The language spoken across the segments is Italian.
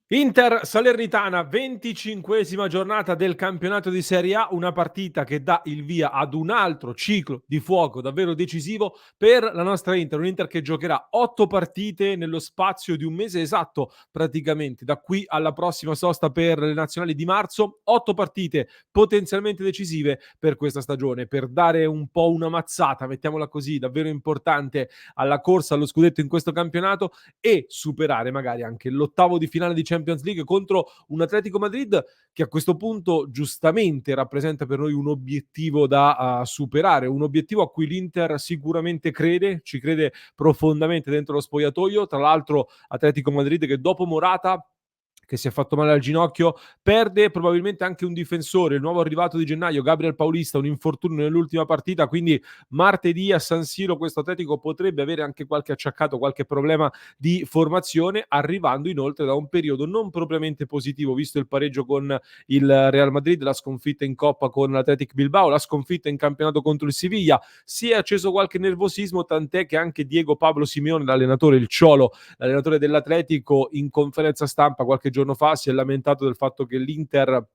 Inter Salernitana, 25esima giornata del campionato di Serie A, una partita che dà il via ad un altro ciclo di fuoco davvero decisivo per la nostra Inter, un Inter che giocherà 8 partite nello spazio di un mese esatto praticamente, da qui alla prossima sosta per le nazionali di marzo, 8 partite potenzialmente decisive per questa stagione, per dare un po' una mazzata, mettiamola così, davvero importante alla corsa allo scudetto in questo campionato e superare magari anche l'ottavo di finale di Champions League contro un Atletico Madrid che a questo punto giustamente rappresenta per noi un obiettivo da superare, un obiettivo a cui l'Inter sicuramente crede, ci crede profondamente dentro lo spogliatoio. Tra l'altro Atletico Madrid che dopo Morata che si è fatto male al ginocchio, perde probabilmente anche un difensore, il nuovo arrivato di gennaio, Gabriel Paulista, un infortunio nell'ultima partita, quindi martedì a San Siro questo Atletico potrebbe avere anche qualche acciaccato, qualche problema di formazione, arrivando inoltre da un periodo non propriamente positivo, visto il pareggio con il Real Madrid, la sconfitta in Coppa con l'Athletic Bilbao, la sconfitta in campionato contro il Siviglia, si è acceso qualche nervosismo, tant'è che anche Diego Pablo Simeone, l'allenatore, il Ciolo, l'allenatore dell'Atletico, in conferenza stampa qualche giorno fa si è lamentato del fatto che l'Inter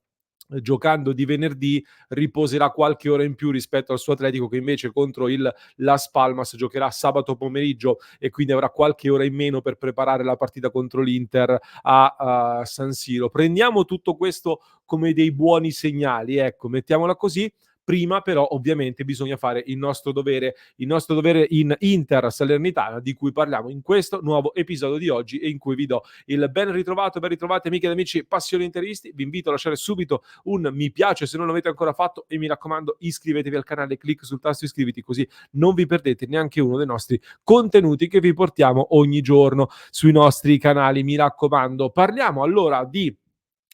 giocando di venerdì riposerà qualche ora in più rispetto al suo Atletico che invece contro il Las Palmas giocherà sabato pomeriggio e quindi avrà qualche ora in meno per preparare la partita contro l'Inter a San Siro. Prendiamo tutto questo come dei buoni segnali, ecco, mettiamola così. Prima però ovviamente bisogna fare il nostro dovere in Inter Salernitana di cui parliamo in questo nuovo episodio di oggi e in cui vi do il ben ritrovato e ben ritrovate amiche ed amici passioni interisti. Vi invito a lasciare subito un mi piace se non l'avete ancora fatto e mi raccomando iscrivetevi al canale, clic sul tasto iscriviti così non vi perdete neanche uno dei nostri contenuti che vi portiamo ogni giorno sui nostri canali, mi raccomando. Parliamo allora di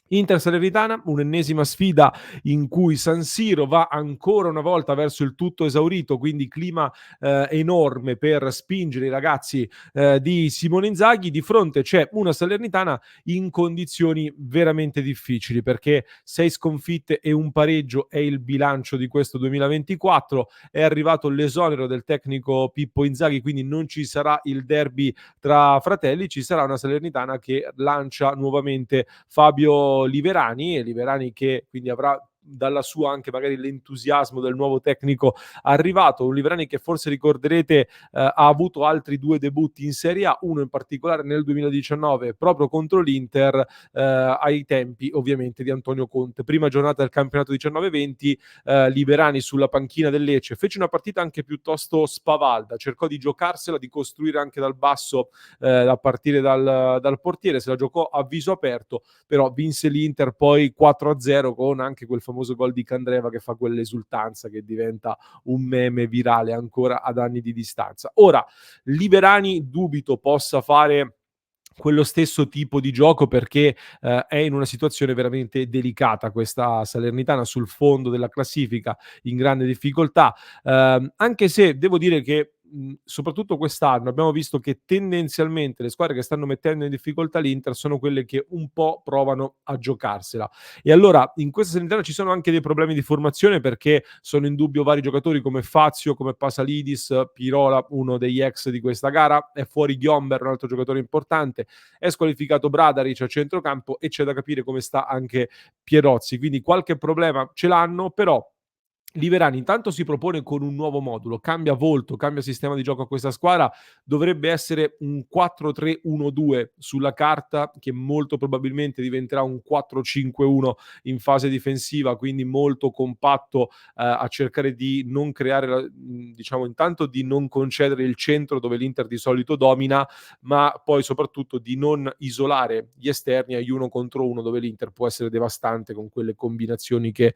Inter Salernitana, un'ennesima sfida in cui San Siro va ancora una volta verso il tutto esaurito, quindi clima enorme per spingere i ragazzi di Simone Inzaghi. Di fronte c'è una Salernitana in condizioni veramente difficili perché 6 sconfitte e un pareggio è il bilancio di questo 2024. È arrivato l'esonero del tecnico Pippo Inzaghi, quindi non ci sarà il derby tra fratelli, ci sarà una Salernitana che lancia nuovamente Fabio Liverani, e Liverani che quindi avrà dalla sua anche magari l'entusiasmo del nuovo tecnico arrivato, un Liverani che forse ricorderete ha avuto altri due debutti in Serie A, uno in particolare nel 2019 proprio contro l'Inter ai tempi ovviamente di Antonio Conte. Prima giornata del campionato 19-20, Liverani sulla panchina del Lecce fece una partita anche piuttosto spavalda, cercò di giocarsela, di costruire anche dal basso a partire dal portiere, se la giocò a viso aperto, però vinse l'Inter poi 4-0 con anche quel famoso gol di Candreva che fa quell'esultanza che diventa un meme virale ancora ad anni di distanza. Ora, Liverani dubito possa fare quello stesso tipo di gioco perché è in una situazione veramente delicata questa Salernitana sul fondo della classifica in grande difficoltà, anche se devo dire che soprattutto quest'anno abbiamo visto che tendenzialmente le squadre che stanno mettendo in difficoltà l'Inter sono quelle che un po' provano a giocarsela. E allora in questa Salernitana ci sono anche dei problemi di formazione perché sono in dubbio vari giocatori come Fazio, come Pasalidis, Pirola, uno degli ex di questa gara, è fuori Ghiomber, un altro giocatore importante, è squalificato Bradaric a centrocampo e c'è da capire come sta anche Pierozzi, quindi qualche problema ce l'hanno, però Liverani intanto si propone con un nuovo modulo, cambia volto, cambia sistema di gioco a questa squadra, dovrebbe essere un 4-3-1-2 sulla carta che molto probabilmente diventerà un 4-5-1 in fase difensiva, quindi molto compatto a cercare di non creare, diciamo intanto di non concedere il centro dove l'Inter di solito domina, ma poi soprattutto di non isolare gli esterni agli uno contro uno dove l'Inter può essere devastante con quelle combinazioni che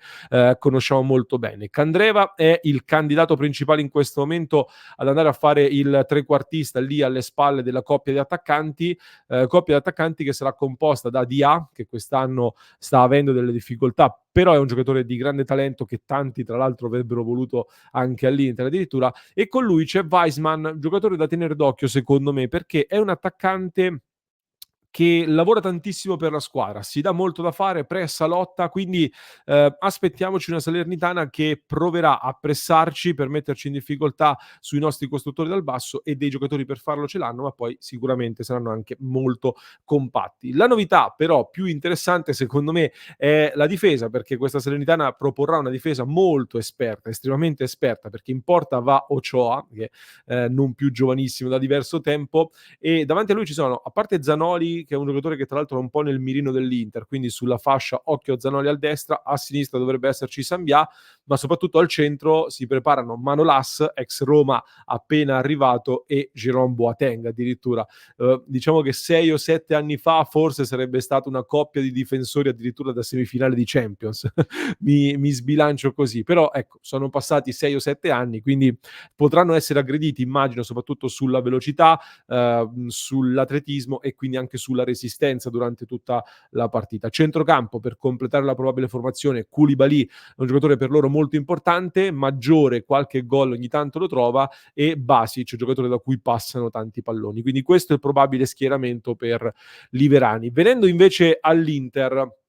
conosciamo molto bene. Candreva è il candidato principale in questo momento ad andare a fare il trequartista lì alle spalle della coppia di attaccanti che sarà composta da Dia, che quest'anno sta avendo delle difficoltà, però è un giocatore di grande talento che tanti tra l'altro avrebbero voluto anche all'Inter addirittura, e con lui c'è Weisman, giocatore da tenere d'occhio secondo me, perché è un attaccante che lavora tantissimo per la squadra, si dà molto da fare, pressa, lotta, quindi aspettiamoci una Salernitana che proverà a pressarci per metterci in difficoltà sui nostri costruttori dal basso, e dei giocatori per farlo ce l'hanno, ma poi sicuramente saranno anche molto compatti. La novità però più interessante secondo me è la difesa, perché questa Salernitana proporrà una difesa molto esperta, estremamente esperta, perché in porta va Ochoa, che non più giovanissimo da diverso tempo, e davanti a lui ci sono, a parte Zanoli, che è un giocatore che tra l'altro è un po' nel mirino dell'Inter, quindi sulla fascia occhio Zanoli al destra, a sinistra dovrebbe esserci Sambia, ma soprattutto al centro si preparano Manolas, ex Roma appena arrivato, e Jérôme Boateng addirittura. Diciamo che 6 o 7 anni fa forse sarebbe stata una coppia di difensori addirittura da semifinale di Champions. Mi sbilancio così, però ecco, sono passati 6 o 7 anni, quindi potranno essere aggrediti, immagino, soprattutto sulla velocità, sull'atletismo e quindi anche sulla resistenza durante tutta la partita. Centrocampo, per completare la probabile formazione, Koulibaly è un giocatore per loro molto importante, Maggiore qualche gol ogni tanto lo trova, e Basic, giocatore da cui passano tanti palloni. Quindi questo è il probabile schieramento per Liverani. Venendo invece all'Inter,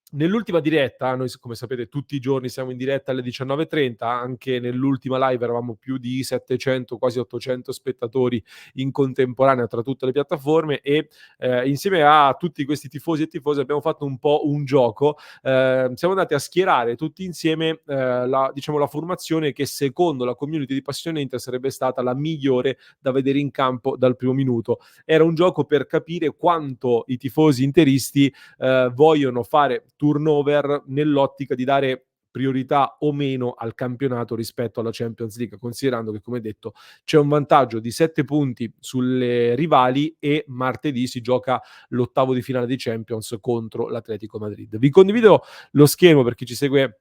nell'ultima diretta, noi come sapete tutti i giorni siamo in diretta alle 19:30, anche nell'ultima live eravamo più di 700, quasi 800 spettatori in contemporanea tra tutte le piattaforme, e insieme a tutti questi tifosi e tifose abbiamo fatto un po' un gioco. Siamo andati a schierare tutti insieme la formazione che secondo la community di Passione Inter sarebbe stata la migliore da vedere in campo dal primo minuto. Era un gioco per capire quanto i tifosi interisti vogliono fare turnover nell'ottica di dare priorità o meno al campionato rispetto alla Champions League, considerando che, come detto, c'è un vantaggio di 7 punti sulle rivali e martedì si gioca l'ottavo di finale di Champions contro l'Atletico Madrid. Vi condivido lo schermo per chi ci segue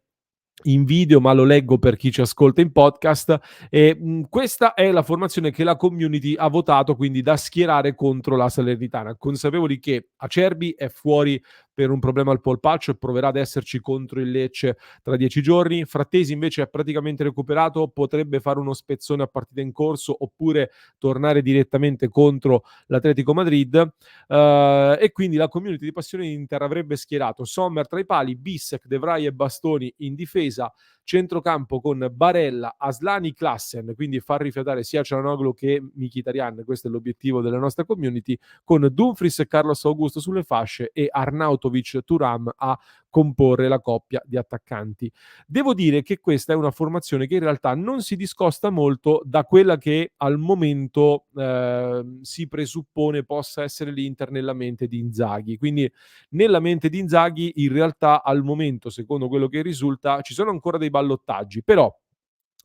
in video, ma lo leggo per chi ci ascolta in podcast. E questa è la formazione che la community ha votato, quindi da schierare contro la Salernitana, consapevoli che Acerbi è fuori per un problema al polpaccio e proverà ad esserci contro il Lecce tra 10 giorni. Frattesi invece è praticamente recuperato, potrebbe fare uno spezzone a partita in corso oppure tornare direttamente contro l'Atletico Madrid. E quindi la community di Passione Inter avrebbe schierato Sommer tra i pali, Bissek, De Vrij e Bastoni in difesa, centrocampo con Barella, Aslani, Klassen, quindi far rifiatare sia Çalhanoğlu che Mkhitaryan, questo è l'obiettivo della nostra community, con Dumfries e Carlos Augusto sulle fasce e Arnautovic, Thuram a comporre la coppia di attaccanti. Devo dire che questa è una formazione che in realtà non si discosta molto da quella che al momento si presuppone possa essere l'Inter nella mente di Inzaghi. Quindi nella mente di Inzaghi in realtà al momento, secondo quello che risulta, ci sono ancora dei ballottaggi, però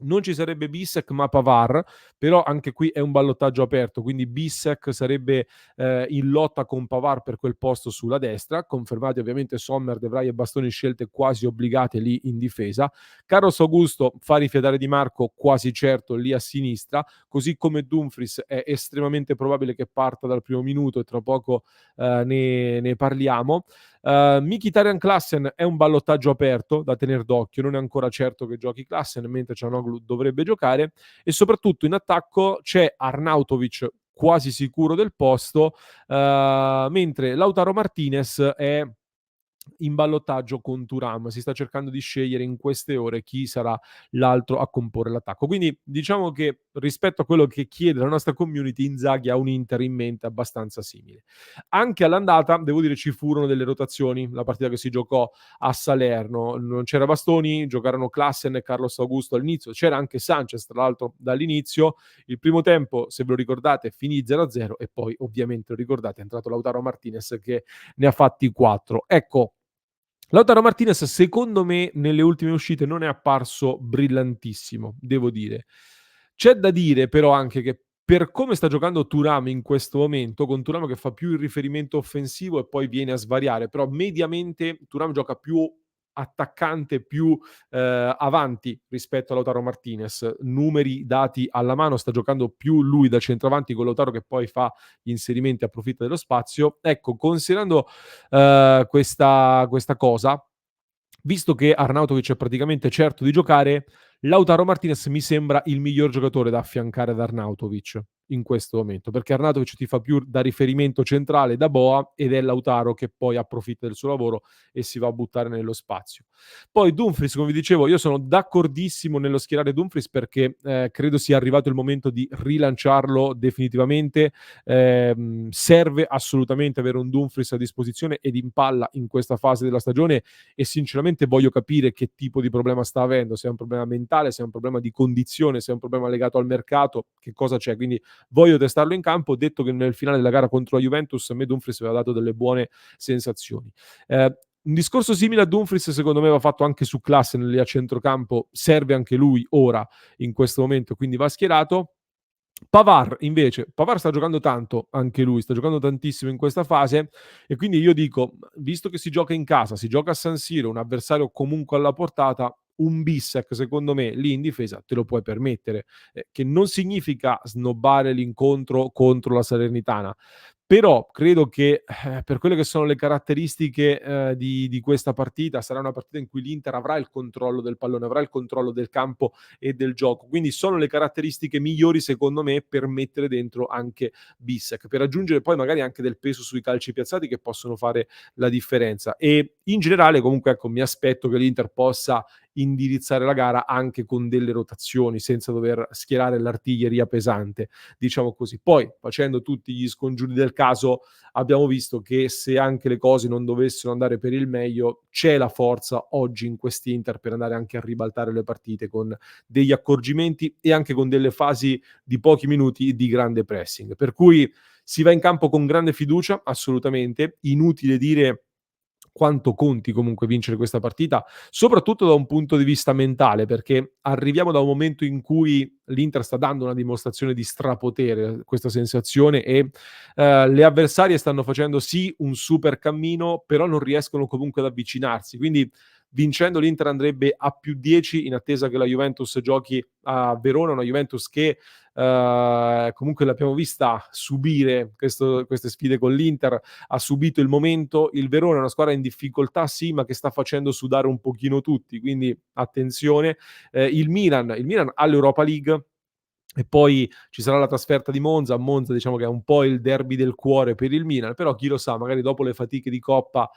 non ci sarebbe Bissek ma Pavard, però anche qui è un ballottaggio aperto, quindi Bissek sarebbe in lotta con Pavard per quel posto sulla destra, confermati ovviamente Sommer, De Vrij e Bastoni, scelte quasi obbligate lì in difesa. Carlos Augusto fa rifiatare Di Marco, quasi certo lì a sinistra, così come Dumfries è estremamente probabile che parta dal primo minuto e tra poco ne parliamo. Mkhitaryan Klassen è un ballottaggio aperto da tener d'occhio, non è ancora certo che giochi Klassen, mentre Çalhanoğlu dovrebbe giocare, e soprattutto in attacco c'è Arnautovic quasi sicuro del posto, mentre Lautaro Martinez è in ballottaggio con Thuram. Si sta cercando di scegliere in queste ore chi sarà l'altro a comporre l'attacco. Quindi diciamo che rispetto a quello che chiede la nostra community, Inzaghi ha un Inter in mente abbastanza simile. Anche all'andata, devo dire, ci furono delle rotazioni. La partita che si giocò a Salerno, non c'era Bastoni, giocarono Klassen e Carlos Augusto all'inizio, c'era anche Sanchez tra l'altro dall'inizio. Il primo tempo, se ve lo ricordate, finì 0-0 e poi ovviamente lo ricordate, è entrato Lautaro Martinez che ne ha fatti 4. Ecco, Lautaro Martinez secondo me nelle ultime uscite non è apparso brillantissimo, devo dire. C'è da dire però anche che per come sta giocando Thuram in questo momento, con Thuram che fa più il riferimento offensivo e poi viene a svariare, però mediamente Thuram gioca più attaccante, più avanti rispetto a Lautaro Martinez. Numeri dati alla mano, sta giocando più lui da centravanti con Lautaro che poi fa gli inserimenti, approfitta dello spazio. Ecco, considerando questa cosa, visto che Arnautovic è praticamente certo di giocare, Lautaro Martinez mi sembra il miglior giocatore da affiancare ad Arnautovic. in questo momento, perché Arnautovic ti fa più da riferimento centrale, da boa, ed è Lautaro che poi approfitta del suo lavoro e si va a buttare nello spazio. Poi Dumfries, come vi dicevo, io sono d'accordissimo nello schierare Dumfries perché credo sia arrivato il momento di rilanciarlo definitivamente. Serve assolutamente avere un Dumfries a disposizione ed in palla in questa fase della stagione, e sinceramente voglio capire che tipo di problema sta avendo, se è un problema mentale, se è un problema di condizione, se è un problema legato al mercato, che cosa c'è. Quindi voglio testarlo in campo. Detto che nel finale della gara contro la Juventus a me Dumfries aveva dato delle buone sensazioni. Un discorso simile a Dumfries secondo me va fatto anche su Klaassen lì a centrocampo, serve anche lui ora in questo momento, quindi va schierato. Pavard invece, Pavard sta giocando tanto, anche lui, sta giocando tantissimo in questa fase, e quindi io dico, visto che si gioca in casa, si gioca a San Siro, un avversario comunque alla portata, un Bissek secondo me lì in difesa te lo puoi permettere, che non significa snobbare l'incontro contro la Salernitana, però credo che, per quelle che sono le caratteristiche, di questa partita, sarà una partita in cui l'Inter avrà il controllo del pallone, avrà il controllo del campo e del gioco. Quindi sono le caratteristiche migliori secondo me per mettere dentro anche Bissek, per aggiungere poi magari anche del peso sui calci piazzati che possono fare la differenza. E in generale comunque ecco, mi aspetto che l'Inter possa indirizzare la gara anche con delle rotazioni, senza dover schierare l'artiglieria pesante, diciamo così. Poi, facendo tutti gli scongiuri del caso, abbiamo visto che se anche le cose non dovessero andare per il meglio, c'è la forza oggi in quest'Inter per andare anche a ribaltare le partite con degli accorgimenti e anche con delle fasi di pochi minuti di grande pressing. Per cui si va in campo con grande fiducia, assolutamente. Inutile dire quanto conti comunque vincere questa partita, soprattutto da un punto di vista mentale, perché arriviamo da un momento in cui l'Inter sta dando una dimostrazione di strapotere, questa sensazione, e le avversarie stanno facendo sì un super cammino, però non riescono comunque ad avvicinarsi. Quindi vincendo l'Inter andrebbe a +10 in attesa che la Juventus giochi a Verona, una Juventus che comunque l'abbiamo vista subire queste sfide con l'Inter, ha subito il momento. Il Verona è una squadra in difficoltà, sì, ma che sta facendo sudare un pochino tutti, quindi attenzione. Il Milan ha l'Europa League e poi ci sarà la trasferta di Monza. A Monza diciamo che è un po' il derby del cuore per il Milan, però chi lo sa, magari dopo le fatiche di Coppa,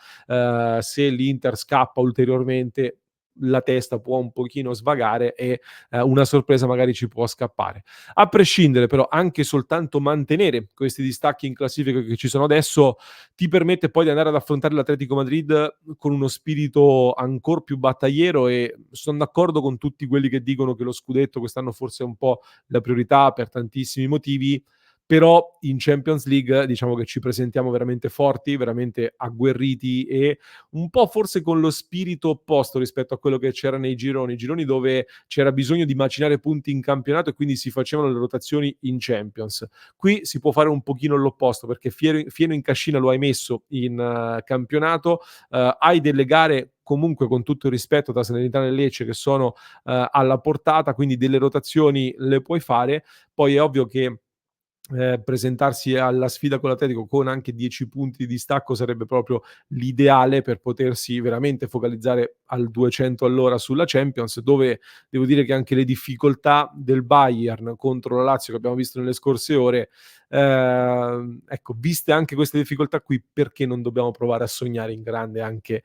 se l'Inter scappa ulteriormente, la testa può un pochino svagare e una sorpresa magari ci può scappare. A prescindere però, anche soltanto mantenere questi distacchi in classifica che ci sono adesso, ti permette poi di andare ad affrontare l'Atletico Madrid con uno spirito ancor più battagliero, e son d'accordo con tutti quelli che dicono che lo scudetto quest'anno forse è un po' la priorità per tantissimi motivi, però in Champions League diciamo che ci presentiamo veramente forti, veramente agguerriti e un po' forse con lo spirito opposto rispetto a quello che c'era nei gironi dove c'era bisogno di macinare punti in campionato e quindi si facevano le rotazioni in Champions. Qui si può fare un pochino l'opposto, perché fieno in cascina lo hai messo in campionato, hai delle gare comunque con tutto il rispetto tra Salernitana e Lecce che sono alla portata, quindi delle rotazioni le puoi fare. Poi è ovvio che presentarsi alla sfida con l'Atletico con anche 10 punti di distacco sarebbe proprio l'ideale per potersi veramente focalizzare al 200 all'ora sulla Champions, dove devo dire che anche le difficoltà del Bayern contro la Lazio che abbiamo visto nelle scorse ore, ecco, viste anche queste difficoltà qui, perché non dobbiamo provare a sognare in grande anche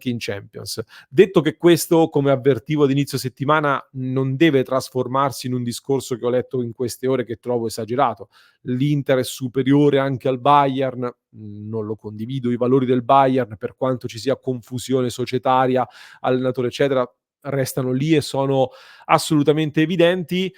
in Champions? Detto che questo, come avvertivo ad inizio settimana, non deve trasformarsi in un discorso che ho letto in queste ore che trovo esagerato. L'Inter è superiore anche al Bayern, non lo condivido i valori del Bayern, per quanto ci sia confusione societaria, allenatore eccetera, restano lì e sono assolutamente evidenti.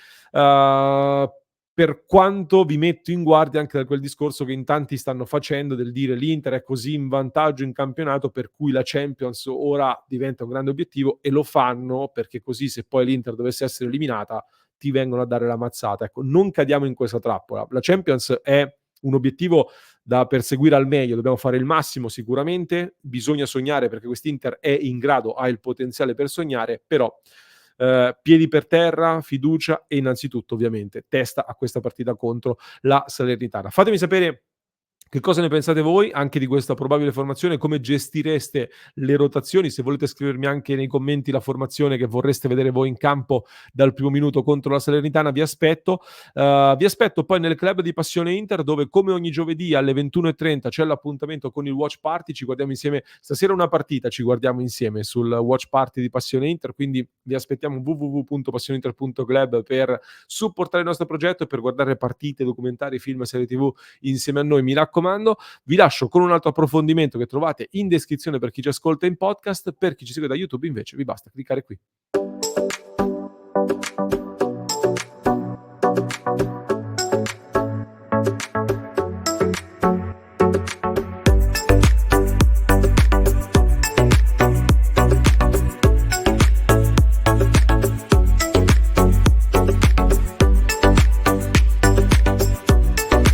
Per quanto vi metto in guardia anche da quel discorso che in tanti stanno facendo, del dire l'Inter è così in vantaggio in campionato per cui la Champions ora diventa un grande obiettivo, e lo fanno perché così se poi l'Inter dovesse essere eliminata ti vengono a dare la mazzata. Ecco, non cadiamo in questa trappola. La Champions è un obiettivo da perseguire al meglio, dobbiamo fare il massimo sicuramente, bisogna sognare perché quest'Inter è in grado, ha il potenziale per sognare, però piedi per terra, fiducia e innanzitutto ovviamente testa a questa partita contro la Salernitana. Fatemi sapere Che cosa ne pensate voi anche di questa probabile formazione? Come gestireste le rotazioni? Se volete scrivermi anche nei commenti la formazione che vorreste vedere voi in campo dal primo minuto contro la Salernitana, vi aspetto. Vi aspetto poi nel club di Passione Inter, dove come ogni giovedì alle 21:30 c'è l'appuntamento con il watch party. Ci guardiamo insieme stasera una partita, ci guardiamo insieme sul watch party di Passione Inter, quindi vi aspettiamo www.passioneinter.club per supportare il nostro progetto e per guardare partite, documentari, film, serie TV insieme a noi. Mi raccomando, vi lascio con un altro approfondimento che trovate in descrizione per chi ci ascolta in podcast. Per chi ci segue da YouTube invece vi basta cliccare qui.